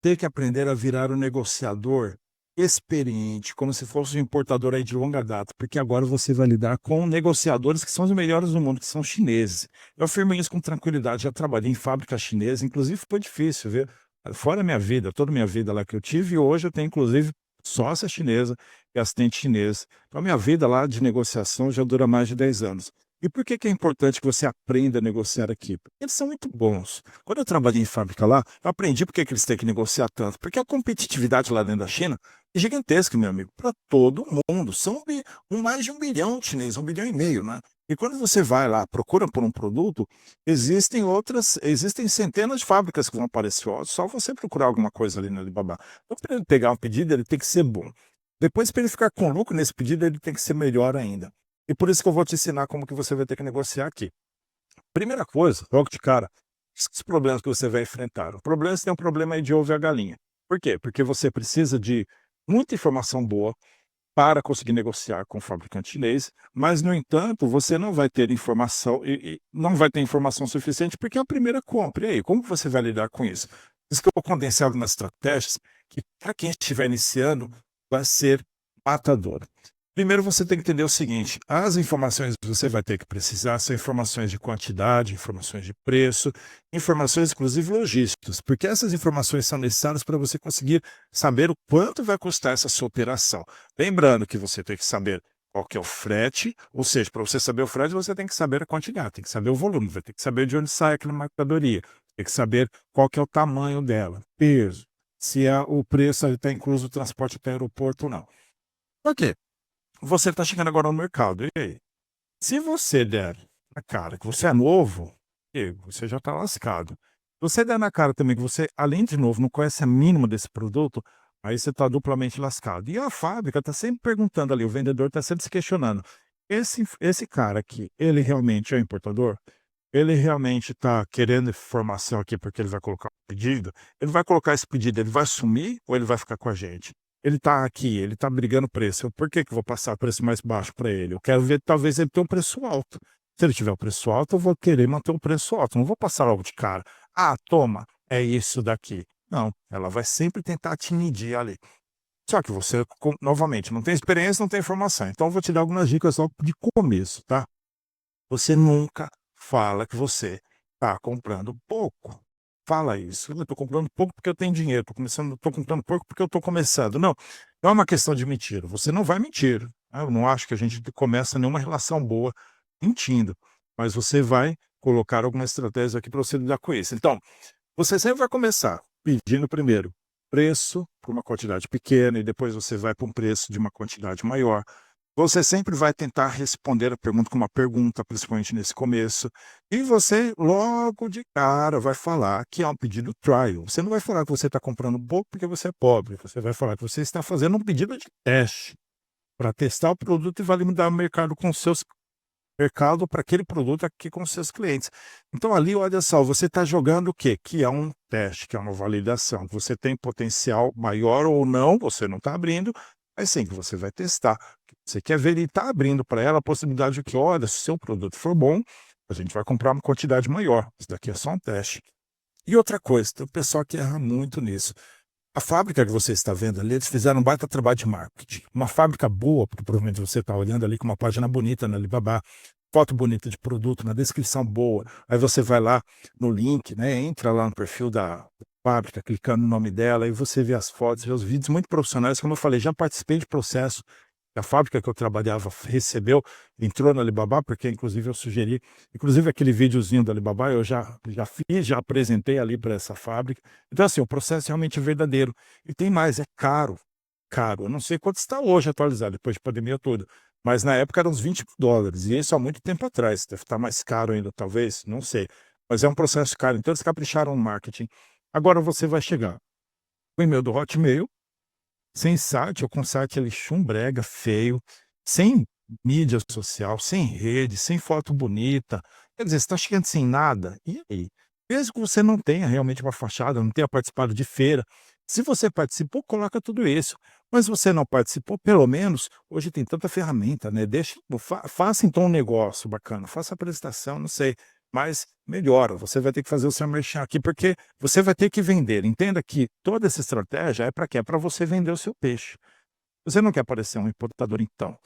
ter que aprender a virar um negociador experiente, como se fosse um importador aí de longa data, porque agora você vai lidar com negociadores que são os melhores do mundo, que são chineses. Eu afirmo isso com tranquilidade, já trabalhei em fábrica chinesa, inclusive foi difícil, viu. Fora a minha vida, toda a minha vida lá que eu tive, e hoje eu tenho inclusive sócia chinesa e assistente chinesa. Então a minha vida lá de negociação já dura mais de 10 anos. E por que que é importante que você aprenda a negociar aqui? Porque eles são muito bons. Quando eu trabalhei em fábrica lá, eu aprendi por que que eles têm que negociar tanto, porque a competitividade lá dentro da China é gigantesca, meu amigo, para todo mundo. São mais de 1 bilhão de chineses, 1,5 bilhão, né? E quando você vai lá, procura por um produto, existem centenas de fábricas que vão aparecer, ó, só você procurar alguma coisa ali no Alibaba. Então, para ele pegar um pedido, ele tem que ser bom. Depois, para ele ficar com lucro nesse pedido, ele tem que ser melhor ainda. E por isso que eu vou te ensinar como que você vai ter que negociar aqui. Primeira coisa, logo de cara, os problemas que você vai enfrentar. O problema é que tem um problema aí de ovo e a galinha. Por quê? Porque você precisa de muita informação boa para conseguir negociar com o fabricante chinês, mas, no entanto, você não vai ter informação e não vai ter informação suficiente, porque é a primeira compra. E aí, como você vai lidar com isso? Isso que eu vou condensar algumas estratégias que, para quem estiver iniciando, vai ser matador. Primeiro você tem que entender o seguinte: as informações que você vai ter que precisar são informações de quantidade, informações de preço, informações inclusive logísticas, porque essas informações são necessárias para você conseguir saber o quanto vai custar essa sua operação. Lembrando que você tem que saber qual que é o frete, ou seja, para você saber o frete, você tem que saber a quantidade, tem que saber o volume, vai ter que saber de onde sai aquela mercadoria, tem que saber qual que é o tamanho dela, peso, se o preço está incluso o transporte até o aeroporto ou não. Por quê? Você está chegando agora no mercado, e aí? Se você der na cara que você é novo, você já está lascado. Se você der na cara também que você, além de novo, não conhece a mínima desse produto, aí você está duplamente lascado. E a fábrica está sempre perguntando ali, o vendedor está sempre se questionando: esse cara aqui, ele realmente é importador? Ele realmente está querendo informação aqui porque ele vai colocar um pedido? Ele vai colocar esse pedido, ele vai sumir ou ele vai ficar com a gente? Ele está aqui, ele está brigando preço. Por que que eu vou passar preço mais baixo para ele? Eu quero ver, talvez ele tenha um preço alto. Se ele tiver o preço alto, eu vou querer manter o preço alto. Não vou passar logo de cara. Ah, toma, é isso daqui. Não, ela vai sempre tentar te medir ali. Só que você, novamente, não tem experiência, não tem informação. Então, eu vou te dar algumas dicas logo de começo, tá? Você nunca fala que você está comprando pouco. Fala isso: "Eu estou comprando pouco porque eu tenho dinheiro, estou comprando pouco porque eu estou começando". Não é uma questão de mentira, você não vai mentir. Eu não acho que a gente começa nenhuma relação boa mentindo, mas você vai colocar alguma estratégia aqui para você lidar com isso. Então, você sempre vai começar pedindo primeiro preço por uma quantidade pequena e depois você vai para um preço de uma quantidade maior. Você sempre vai tentar responder a pergunta com uma pergunta, principalmente nesse começo, e você logo de cara vai falar que é um pedido trial. Você não vai falar que você está comprando pouco porque você é pobre, você vai falar que você está fazendo um pedido de teste para testar o produto e validar o mercado com seus mercado para aquele produto aqui com seus clientes. Então ali, olha só, você está jogando o quê? Que é um teste, que é uma validação, que você tem potencial maior ou não, você não está abrindo, mas sim que você vai testar. Você quer ver e está abrindo para ela a possibilidade de que, olha, se o seu produto for bom, a gente vai comprar uma quantidade maior. Isso daqui é só um teste. E outra coisa, tem o pessoal que erra muito nisso. A fábrica que você está vendo ali, eles fizeram um baita trabalho de marketing. Uma fábrica boa, porque provavelmente você está olhando ali com uma página bonita na Alibaba, foto bonita de produto, na descrição boa. Aí você vai lá no link, né? Entra lá no perfil da fábrica, clicando no nome dela, aí você vê as fotos, vê os vídeos muito profissionais. Como eu falei, já participei de processo. A fábrica que eu trabalhava recebeu, entrou no Alibaba, porque inclusive eu sugeri, inclusive aquele videozinho do Alibaba eu já fiz, já apresentei ali para essa fábrica. Então, assim, o processo realmente é verdadeiro. E tem mais, é caro, caro. Eu não sei quanto está hoje atualizado, depois de pandemia toda, mas na época era uns US$ 20, e isso há muito tempo atrás. Deve estar mais caro ainda, talvez, não sei. Mas é um processo caro, então eles capricharam no marketing. Agora você vai chegar o e-mail do Hotmail, sem site ou com site ali chumbrega, feio, sem mídia social, sem rede, sem foto bonita. Quer dizer, você está chegando sem nada, e aí? Mesmo que você não tenha realmente uma fachada, não tenha participado de feira, se você participou, coloca tudo isso. Mas se você não participou, pelo menos, hoje tem tanta ferramenta, né, deixa faça então um negócio bacana, faça a apresentação, não sei, mas melhora. Você vai ter que fazer o seu merchan aqui, porque você vai ter que vender. Entenda que toda essa estratégia é para quê? É para você vender o seu peixe. Você não quer parecer um importador, então,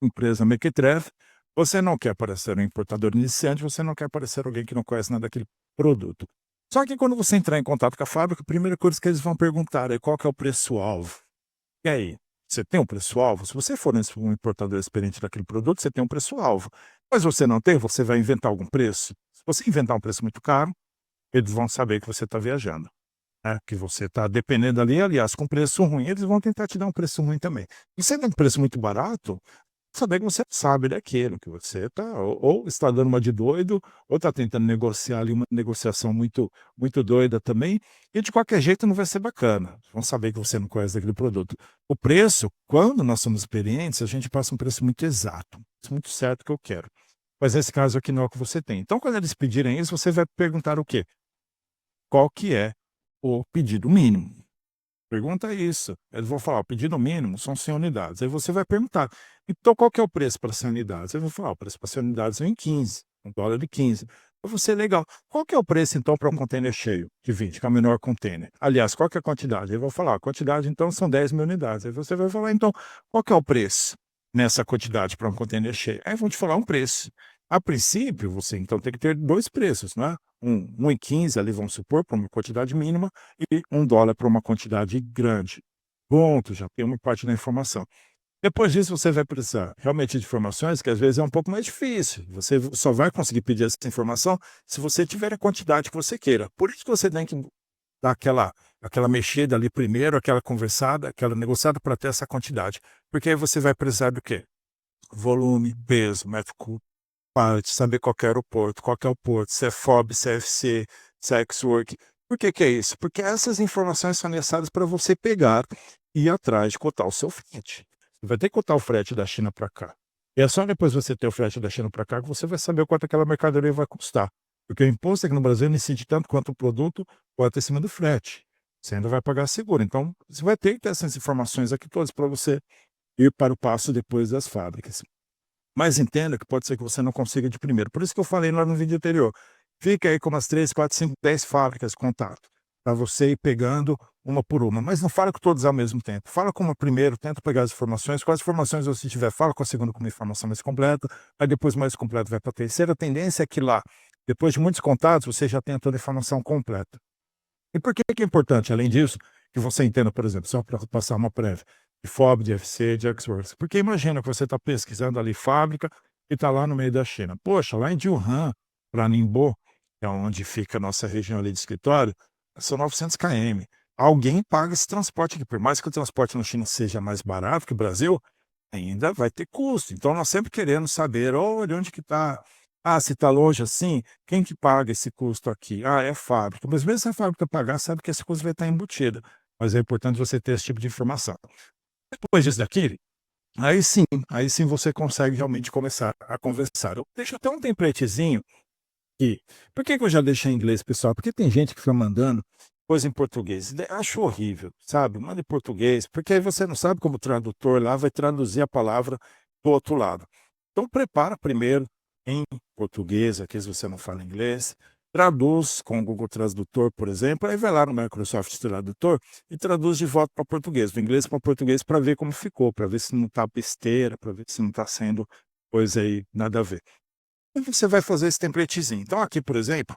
empresa mequetrefe, você não quer parecer um importador iniciante, você não quer parecer alguém que não conhece nada daquele produto. Só que quando você entrar em contato com a fábrica, a primeira coisa que eles vão perguntar é qual que é o preço-alvo. E aí, você tem um preço-alvo? Se você for um importador experiente daquele produto, você tem um preço-alvo. Mas você não tem, você vai inventar algum preço? Se você inventar um preço muito caro, eles vão saber que você está viajando, né, que você está dependendo ali, aliás, com preço ruim, eles vão tentar te dar um preço ruim também. E se é um preço muito barato, saber que você sabe daquilo, que você está ou está dando uma de doido, ou está tentando negociar ali uma negociação muito doida também, e de qualquer jeito não vai ser bacana. Vão saber que você não conhece aquele produto. O preço, quando nós somos experientes, a gente passa um preço muito exato, muito certo que eu quero. Mas nesse caso aqui não é o que você tem. Então, quando eles pedirem isso, você vai perguntar o quê? Qual que é o pedido mínimo? Pergunta isso. Eles vão falar: "O pedido mínimo são 100 unidades". Aí você vai perguntar: "Então qual que é o preço para 100 unidades?". Eles vão falar: "O preço para 100 unidades é em 15, $1 de 15". Aí você: "Legal. Qual que é o preço então para um container cheio de 20, que é o menor container? Aliás, qual que é a quantidade?". Aí vão falar: "A quantidade então são 10.000 unidades". Aí você vai falar: "Então, qual que é o preço nessa quantidade para um container cheio?". Aí vão te falar um preço. A princípio, você então tem que ter 2 preços, né, um em 15 ali, vamos supor, para uma quantidade mínima, e $1 para uma quantidade grande. Ponto, já tem uma parte da informação. Depois disso, você vai precisar realmente de informações que às vezes é um pouco mais difícil. Você só vai conseguir pedir essa informação se você tiver a quantidade que você queira. Por isso que você tem que dar aquela mexida ali primeiro, aquela conversada, aquela negociada para ter essa quantidade. Porque aí você vai precisar do quê? Volume, peso, metro cúbico, parte, saber qual que é o aeroporto, qual que é o porto, se é FOB, se é FC, se é X-Work. Por que que é isso? Porque essas informações são necessárias para você pegar e ir atrás de cotar o seu frete. Você vai ter que cotar o frete da China para cá. E é só depois você ter o frete da China para cá que você vai saber o quanto aquela mercadoria vai custar. Porque o imposto aqui no Brasil não incide tanto quanto o produto quanto em cima do frete. Você ainda vai pagar seguro. Então, você vai ter que ter essas informações aqui todas para você ir para o passo depois das fábricas. Mas entenda que pode ser que você não consiga de primeiro. Por isso que eu falei lá no vídeo anterior. Fica aí com umas 3, 4, 5, 10 fábricas de contato, para você ir pegando uma por uma. Mas não fala com todas ao mesmo tempo. Fala com uma primeiro, tenta pegar as informações. Quais informações você tiver, fala com a segunda com uma informação mais completa. Aí depois mais completa vai para a terceira. A tendência é que lá, depois de muitos contatos, você já tenha toda a informação completa. E por que que é importante, além disso, que você entenda, por exemplo, só para passar uma prévia, de FOB, de FC, de X-Works? Porque imagina que você está pesquisando ali fábrica e está lá no meio da China. Poxa, lá em Wuhan, para Ningbo, que é onde fica a nossa região ali de escritório, são 900 km. Alguém paga esse transporte aqui. Por mais que o transporte na China seja mais barato que o Brasil, ainda vai ter custo. Então nós sempre queremos saber: olha, onde que está? Ah, se está longe assim, quem que paga esse custo aqui? Ah, é a fábrica. Mas mesmo se a fábrica pagar, sabe que esse custo vai estar embutido. Mas é importante você ter esse tipo de informação. Depois disso daqui, aí sim você consegue realmente começar a conversar. Eu deixo até um templatezinho aqui. Por que que eu já deixei em inglês, pessoal? Porque tem gente que fica mandando coisa em português. Acho horrível, sabe? Manda em português, porque aí você não sabe como o tradutor lá vai traduzir a palavra do outro lado. Então prepara primeiro em português, aqui se você não fala inglês, traduz com o Google Tradutor, por exemplo, aí vai lá no Microsoft Tradutor e traduz de volta para português, do inglês para português, para ver como ficou, para ver se não está besteira, para ver se não está sendo coisa aí nada a ver. E você vai fazer esse templatezinho. Então aqui, por exemplo,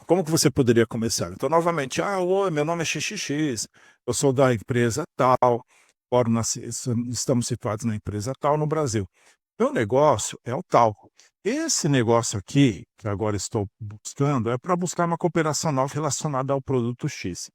como que você poderia começar? Então, novamente: "Ah, oi, meu nome é XXX, eu sou da empresa tal, moro na ci estamos situados na empresa tal, no Brasil. Meu negócio é o tal. Esse negócio aqui, que agora estou buscando, é para buscar uma cooperação nova relacionada ao produto X".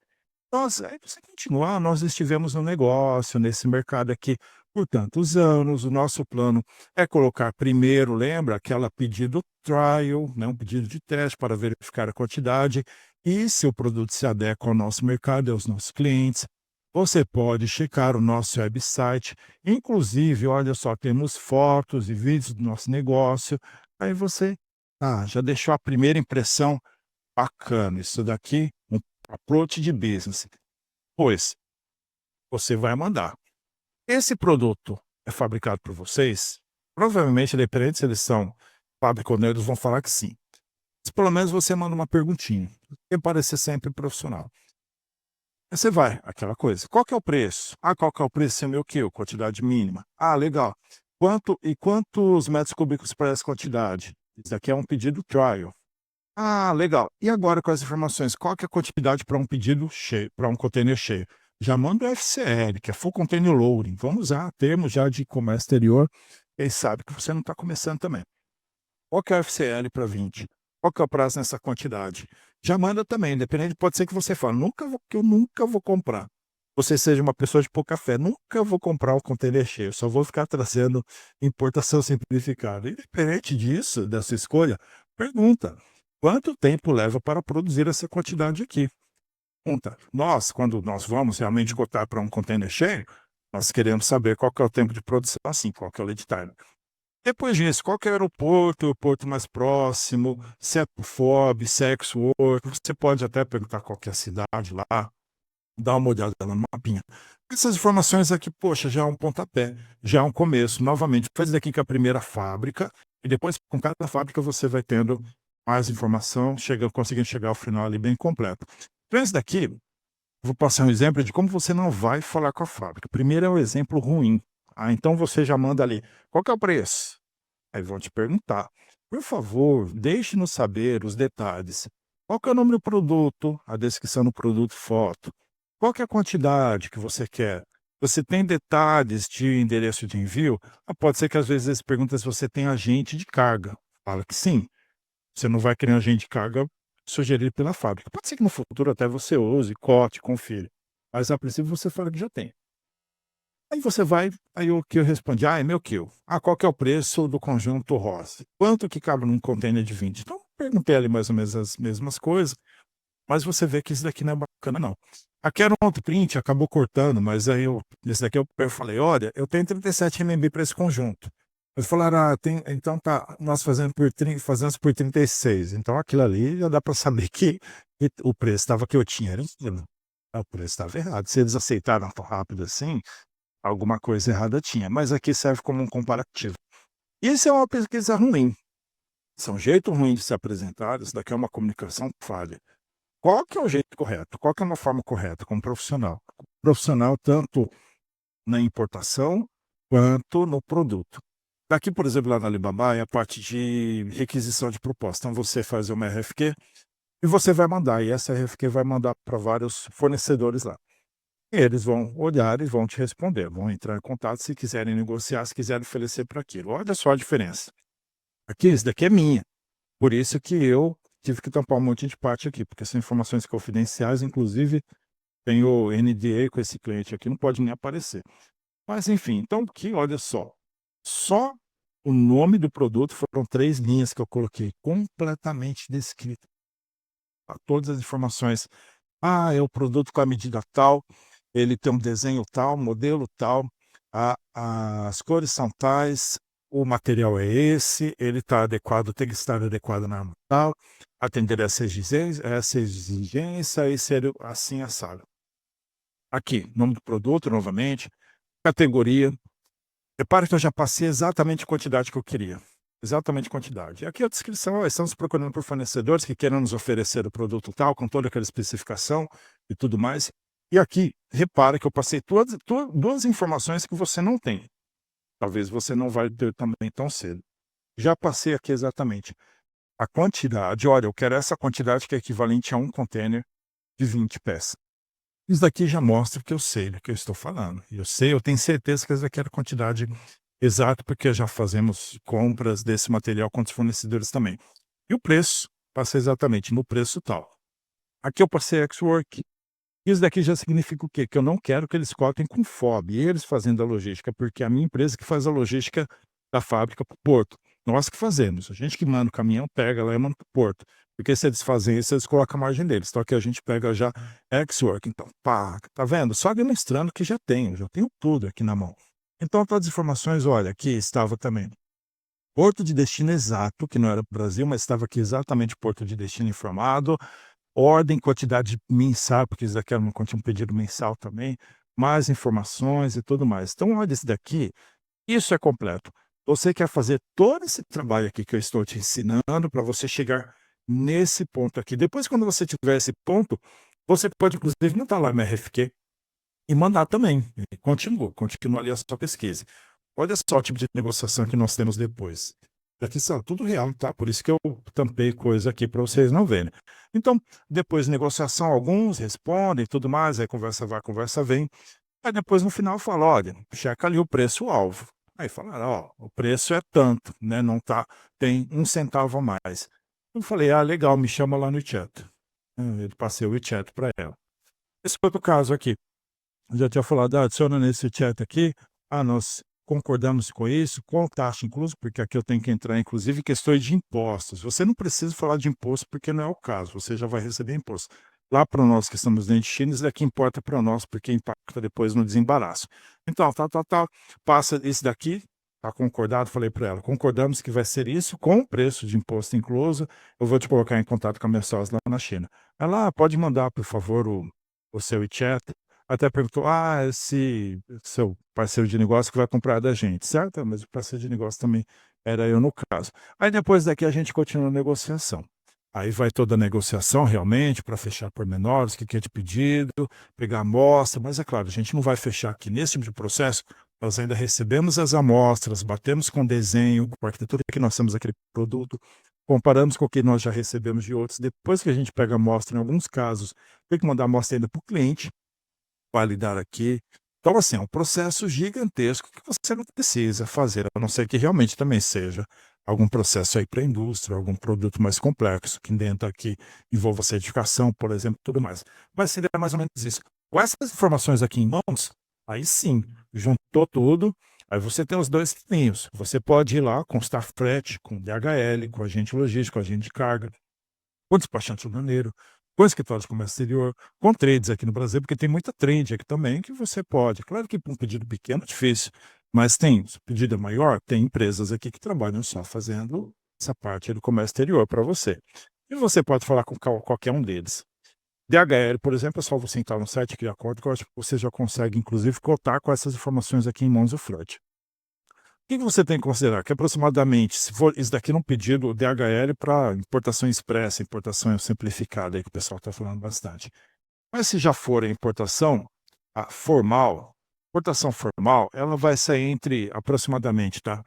Nossa, aí você continua: "Ah, nós estivemos no negócio, nesse mercado aqui por tantos anos, o nosso plano é colocar primeiro", lembra aquela pedido trial, né, um pedido de teste para verificar a quantidade e se o produto se adequa ao nosso mercado e aos nossos clientes. Você pode checar o nosso website, inclusive, olha só, temos fotos e vídeos do nosso negócio. Aí você, já deixou a primeira impressão bacana, isso daqui, um approach de business. Pois, você vai mandar. Esse produto é fabricado por vocês? Provavelmente, independente se eles são fábrica ou não, eles vão falar que sim. Mas pelo menos você manda uma perguntinha, tem que parecer sempre profissional. Aí você vai, aquela coisa, qual que é o preço? Ah, qual que é o preço? É o meu quilo, quantidade mínima. Ah, legal. Quantos metros cúbicos para essa quantidade? Isso aqui é um pedido trial. Ah, legal. E agora com as informações, qual que é a quantidade para um pedido cheio, para um container cheio? Já manda o FCL, que é Full Container Loading. Vamos usar termos já de comércio exterior, quem sabe que você não está começando também. Qual que é o FCL para 20? Qual que é o prazo nessa quantidade? Já manda também, independente, pode ser que você fale, que eu nunca vou comprar. Você seja uma pessoa de pouca fé, nunca vou comprar um container cheio, só vou ficar trazendo importação simplificada. Independente disso, dessa escolha, pergunta: quanto tempo leva para produzir essa quantidade aqui? Pergunta. Quando nós vamos realmente cotar para um container cheio, nós queremos saber qual que é o tempo de produção, assim, qual que é o lead time. Depois disso, qual que é o aeroporto mais próximo, se é por FOB, se é ex-work, você pode até perguntar qual que é a cidade lá, dar uma olhada lá no mapinha. Essas informações aqui, poxa, já é um pontapé, já é um começo. Novamente, faz daqui com a primeira fábrica, e depois com cada fábrica você vai tendo mais informação, conseguindo chegar ao final ali bem completo. Então esse daqui, vou passar um exemplo de como você não vai falar com a fábrica. Primeiro é um exemplo ruim. Então você já manda ali, qual que é o preço? Aí vão te perguntar: por favor, deixe-nos saber os detalhes. Qual que é o nome do produto, a descrição do produto, foto. Qual que é a quantidade que você quer? Você tem detalhes de endereço de envio? Ah, pode ser que às vezes eles perguntam se você tem agente de carga. Fala que sim. Você não vai querer um agente de carga sugerido pela fábrica. Pode ser que no futuro até você use, cote, confira. Mas a princípio você fala que já tem. Aí você vai, aí o que eu respondi: "Ah, é meu quilo". "Ah, qual que é o preço do conjunto rosa? Quanto que cabe num container de 20?". Então, perguntei ali mais ou menos as mesmas coisas, mas você vê que isso daqui não é bacana não. Aqui era um outro print, acabou cortando, mas aí esse daqui eu falei: "Olha, eu tenho 37 RMB para esse conjunto". Eles falaram: "Ah, então tá, nós fazemos por 36". Então aquilo ali já dá para saber que o preço estava que eu tinha era aquilo. O preço estava errado. Se eles aceitaram tão rápido assim, alguma coisa errada tinha, mas aqui serve como um comparativo. Isso é uma pesquisa ruim, isso é um jeito ruim de se apresentar, isso daqui é uma comunicação falha. Qual que é o jeito correto? Qual que é uma forma correta como profissional? Profissional tanto na importação quanto no produto. Aqui, por exemplo, lá na Alibaba é a parte de requisição de proposta. Então você faz uma RFQ e você vai mandar, e essa RFQ vai mandar para vários fornecedores lá. Eles vão olhar e vão te responder, vão entrar em contato se quiserem negociar, se quiserem oferecer para aquilo. Olha só a diferença. Aqui, isso daqui é minha. Por isso que eu tive que tampar um monte de parte aqui, porque são informações confidenciais, inclusive tem o NDA com esse cliente aqui, não pode nem aparecer. Mas enfim, então aqui, olha só o nome do produto foram 3 linhas que eu coloquei, completamente descrito. Todas as informações. Ah, é o produto com a medida tal, ele tem um desenho tal, modelo tal, as cores são tais, o material é esse, ele está adequado, tem que estar adequado na arma tal, atender essa exigência e ser assim assado. Aqui, nome do produto novamente, categoria. Repare que eu já passei exatamente a quantidade que eu queria. Exatamente a quantidade. Aqui a descrição: ó, estamos procurando por fornecedores que queiram nos oferecer o produto tal, com toda aquela especificação e tudo mais. E aqui, repara que eu passei duas informações que você não tem. Talvez você não vai ter também tão cedo. Já passei aqui exatamente a quantidade. Olha, eu quero essa quantidade que é equivalente a um container de 20 peças. Isso daqui já mostra que eu sei do que eu estou falando. Eu sei, eu tenho certeza que essa daqui era a quantidade exata, porque já fazemos compras desse material com os fornecedores também. E o preço, passei exatamente no preço tal. Aqui eu passei ex-work. Isso daqui já significa o quê? Que eu não quero que eles cotem com FOB, eles fazendo a logística, porque é a minha empresa que faz a logística da fábrica para o porto. Nós que fazemos, a gente que manda o caminhão, pega lá e manda para o porto. Porque se eles fazem isso, eles colocam a margem deles. Então aqui a gente pega já ex-work. Então, pá, tá vendo? Só demonstrando que já tenho tudo aqui na mão. Então, todas as informações, olha, aqui estava também porto de destino exato, que não era para o Brasil, mas estava aqui exatamente porto de destino informado, ordem, quantidade mensal, porque isso daqui era um pedido mensal também, mais informações e tudo mais. Então, olha esse daqui, isso é completo. Você quer fazer todo esse trabalho aqui que eu estou te ensinando para você chegar nesse ponto aqui. Depois, quando você tiver esse ponto, você pode inclusive montar lá no RFQ e mandar também. E continua ali a sua pesquisa. Olha só o tipo de negociação que nós temos depois. Aqui são tudo real, tá? Por isso que eu tampei coisa aqui para vocês não verem. Então, depois de negociação, alguns respondem e tudo mais, aí conversa vai, conversa vem. Aí depois no final fala, olha, checa ali o preço-alvo. Aí falaram, ó, o preço é tanto, né? Não tá, tem 1 centavo a mais. Eu falei, ah, legal, me chama lá no chat. Eu passei o chat para ela. Esse outro caso aqui, eu já tinha falado, adiciona nesse chat aqui, nós concordamos com isso, com taxa incluso, porque aqui eu tenho que entrar, inclusive, questões de impostos. Você não precisa falar de imposto, porque não é o caso, você já vai receber imposto. Lá para nós que estamos dentro de China, isso daqui importa para nós, porque impacta depois no desembaraço. Então, passa esse daqui, tá concordado, falei para ela, concordamos que vai ser isso, com o preço de imposto incluso, eu vou te colocar em contato com a minha sócia lá na China. Ela, pode mandar, por favor, o seu WeChat. Até perguntou: esse seu parceiro de negócio que vai comprar da gente, certo? Mas o parceiro de negócio também era eu no caso. Aí depois daqui a gente continua a negociação. Aí vai toda a negociação realmente para fechar pormenores, o que é de pedido, pegar amostra, mas é claro, a gente não vai fechar aqui nesse tipo de processo, nós ainda recebemos as amostras, batemos com o desenho, com a arquitetura que nós temos aquele produto, comparamos com o que nós já recebemos de outros, depois que a gente pega a amostra, em alguns casos, tem que mandar a amostra ainda para o cliente, validar aqui. Então, assim, é um processo gigantesco que você não precisa fazer, a não ser que realmente também seja algum processo aí para a indústria, algum produto mais complexo, que dentro aqui envolva certificação, por exemplo, tudo mais. Mas seria mais ou menos isso. Com essas informações aqui em mãos, aí sim, juntou tudo, aí você tem os dois caminhos. Você pode ir lá constar frete com DHL, com agente logístico, com agente de carga, com despachante aduaneiro, com escritório de comércio exterior, com trades aqui no Brasil, porque tem muita trade aqui também que você pode. Claro que para um pedido pequeno é difícil, mas tem, se o pedido é maior, tem empresas aqui que trabalham só fazendo essa parte do comércio exterior para você. E você pode falar com qualquer um deles. DHL, por exemplo, é só você entrar no site, criar código, que eu acho que você já consegue, inclusive, cotar com essas informações aqui em mãos o frete. O que você tem que considerar? Que aproximadamente, se for isso daqui num pedido DHL para importação expressa, importação simplificada, aí que o pessoal está falando bastante. Mas se já for a importação importação formal, ela vai sair entre aproximadamente, tá?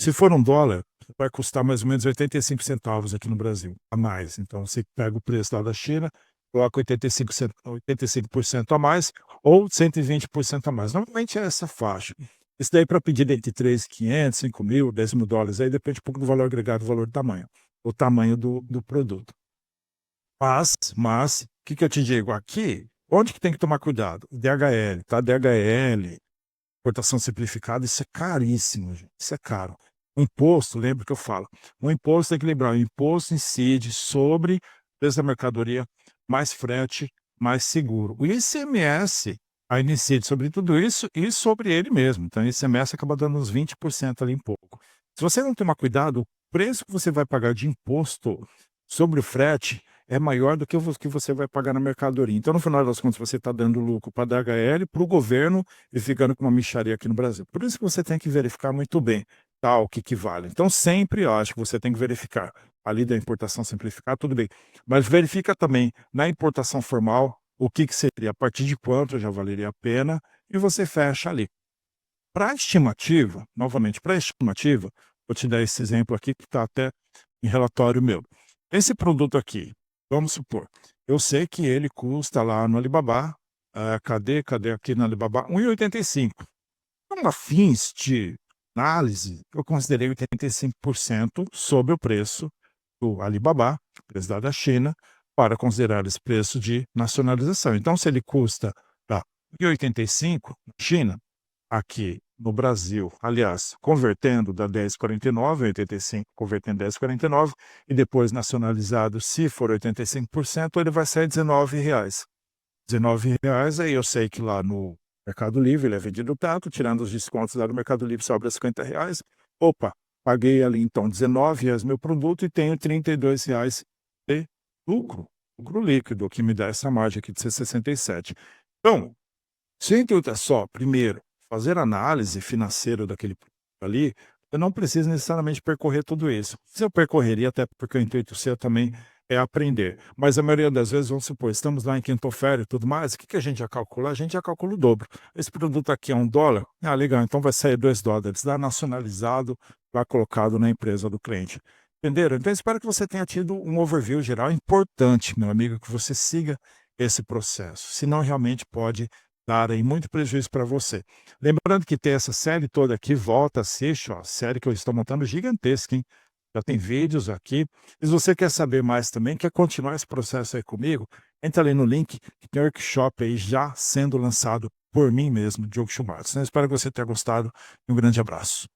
Se for $1, vai custar mais ou menos 85 centavos aqui no Brasil, a mais. Então, você pega o preço lá da China, coloca 85% a mais ou 120% a mais. Normalmente é essa faixa. Isso daí para pedir entre 3.500, 5.000, 10 mil dólares, aí depende um pouco do valor agregado, do valor do tamanho, o tamanho do produto. Mas, o que eu te digo? Aqui, onde que tem que tomar cuidado? DHL, tá? DHL, importação simplificada, isso é caríssimo, gente. Isso é caro. O imposto, lembra que eu falo, o imposto tem que lembrar, o imposto incide sobre o preço da mercadoria, mais frete, mais seguro. O ICMS aí incide sobre tudo isso e sobre ele mesmo. Então, o ICMS acaba dando uns 20% ali em pouco. Se você não tomar cuidado, o preço que você vai pagar de imposto sobre o frete é maior do que o que você vai pagar na mercadoria. Então, no final das contas, você está dando lucro para a DHL, para o governo e ficando com uma mixaria aqui no Brasil. Por isso que você tem que verificar muito bem o que vale. Então, sempre eu acho que você tem que verificar ali da importação simplificada, tudo bem. Mas verifica também na importação formal o que seria, a partir de quanto já valeria a pena, e você fecha ali. Para a estimativa, novamente, para a estimativa, vou te dar esse exemplo aqui que está até em relatório meu. Esse produto aqui, vamos supor, eu sei que ele custa lá no Alibaba, cadê aqui no Alibaba? 1,85. Para fins de análise, eu considerei 85% sobre o preço do Alibaba, preço da China, para considerar esse preço de nacionalização. Então, se ele custa 1,85 na China, aqui no Brasil, aliás, convertendo da 10,49, 85, convertendo 10,49, e depois nacionalizado, se for 85%, ele vai sair R$19. R$19, aí eu sei que lá no Mercado Livre ele é vendido tanto, tirando os descontos lá do Mercado Livre, sobra R$50. Opa, paguei ali então R$19 meu produto e tenho R$32 de lucro líquido, que me dá essa margem aqui de 67. Então, se o intuito é só, primeiro, fazer análise financeira daquele produto ali, eu não preciso necessariamente percorrer tudo isso. Se eu percorreria, até porque o intuito seu também é aprender. Mas a maioria das vezes, vamos supor, estamos lá em quinta-feira e tudo mais, o que que a gente já calcula? A gente já calcula o dobro. Esse produto aqui é $1, ah, legal, então vai sair $2, dá nacionalizado, vai colocado na empresa do cliente. Entenderam? Então espero que você tenha tido um overview geral importante, meu amigo, que você siga esse processo, senão realmente pode dar aí muito prejuízo para você. Lembrando que tem essa série toda aqui, volta, assiste, ó, a série que eu estou montando gigantesca, hein? Já tem vídeos aqui. E se você quer saber mais também, quer continuar esse processo aí comigo, entra ali no link, que tem workshop aí já sendo lançado por mim mesmo, Diogo Schwartz, né? Espero que você tenha gostado e um grande abraço.